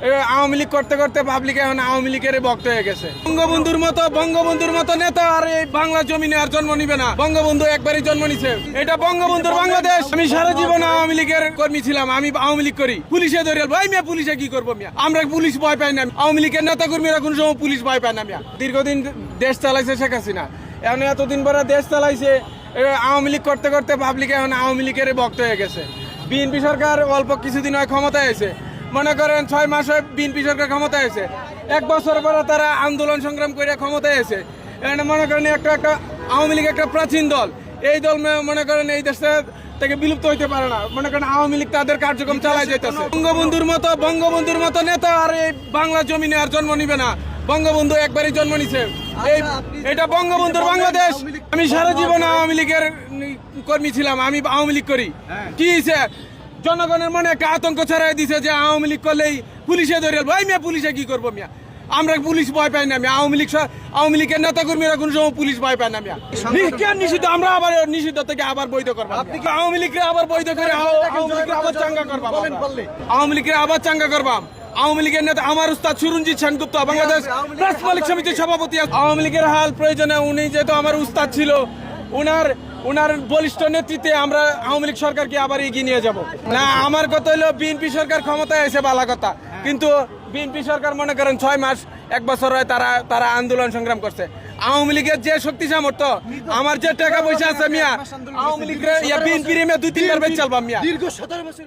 আওয়ামী লীগ করতে করতে পাবলিক এখন আওয়ামী লীগের ভক্ত হয়ে গেছে। বঙ্গবন্ধুর মতো নেতা আর এই বাংলা জমিনে আর জন্ম নিবে না। বঙ্গবন্ধু একবারই জন্ম নিছে, এটা বঙ্গবন্ধুর বাংলাদেশ। আমি সারা জীবন আওয়ামী লীগের কর্মী ছিলাম, আমি আওয়ামী লীগ করি। পুলিশে ধরে ভাই মিয়া, পুলিশে কি করবো মিয়া? আমরা পুলিশ ভয় পাই না। আওয়ামী লীগের নেতা কর্মীরা কোন সময় পুলিশ ভয় পায় না মিয়া। দীর্ঘদিন দেশ চালাইছে শেখ হাসিনা, এখন এতদিন পরে দেশ চালাইছে আওয়ামী লীগ করতে করতে পাবলিক এখন আওয়ামী লীগের ভক্ত হয়ে গেছে। বিএনপি সরকার অল্প কিছুদিন হয় ক্ষমতায় এসে, মনে করেন 6 মাস হয় বিএনপি সরকার ক্ষমতায় এসে, 1 বছর পরে তারা আন্দোলন সংগ্রাম করে ক্ষমতায় এসে। মনে করেন একটা আওয়ামী লীগ একটা প্রাচীন দল, এই দল মনে করেন এই দেশে থেকে বিলুপ্ত হইতে পারে না। মনে করেন আওয়ামী লীগ তাদের কার্যক্রম চালাই যাইতেছে। বঙ্গবন্ধুর মতো নেতা আর এই বাংলা জমিনে আর জন্ম নিবে না। বঙ্গবন্ধু একবারই জন্ম নিছে, এটা বঙ্গবন্ধুর বাংলাদেশ। আমি সারা জীবন আওয়ামী লীগের কর্মী ছিলাম, আমি আওয়ামী লীগ করি। কি হয়েছে? জনগণের মনে একটা আতঙ্ক ছড়াই দিছে যে আওয়ামী লীগ করলেই পুলিশে ধরে ভাই মিয়া, পুলিশে কি করবো মিয়া? আমরা পুলিশ ভয় পাই না মিয়া। আওয়ামী লীগের নেতা কর্মীরা কোন সময় পুলিশ ভয় পায় না মিয়া। নিষিদ্ধ, আমরা আবার নিষিদ্ধ থেকে আবার বৈধ করবো। আওয়ামী লীগকে আবার বৈধ করে আবার চাঙ্গা করবাম। আওয়ামী লীগকে আবার চাঙ্গা করবাম। আওয়ামী লীগের নেতা আমার উস্তাদ সুরঞ্জিত সেনগুপ্ত, বাংলাদেশ প্রেস মালিক সমিতির সভাপতি। আওয়ামী লীগের হাল প্রয়োজনে উনি যেহেতু আমার উস্তাদ ছিল, উনার বলিষ্ঠ নেতৃত্বে আমরা আওয়ামী লীগ সরকারকে আবার এগিয়ে নিয়ে যাব। না, আমার কথা হলো বিএনপি সরকার ক্ষমতায় এসে ভালো কথা, কিন্তু বিএনপি সরকার মনে করেন 6 মাস 1 বছর হয় তারা আন্দোলন সংগ্রাম করছে। আওয়ামী লীগের যে শক্তি সামর্থ্য, আমার যে টাকা পয়সা আছে মিয়া, আওয়ামী লীগের বিএনপির 2-3 বার বেচ চালবাম মিয়া। দীর্ঘ 17 বছর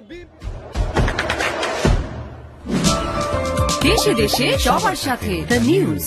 দেশে দেশে সবার সাথে দ্য নিউজ।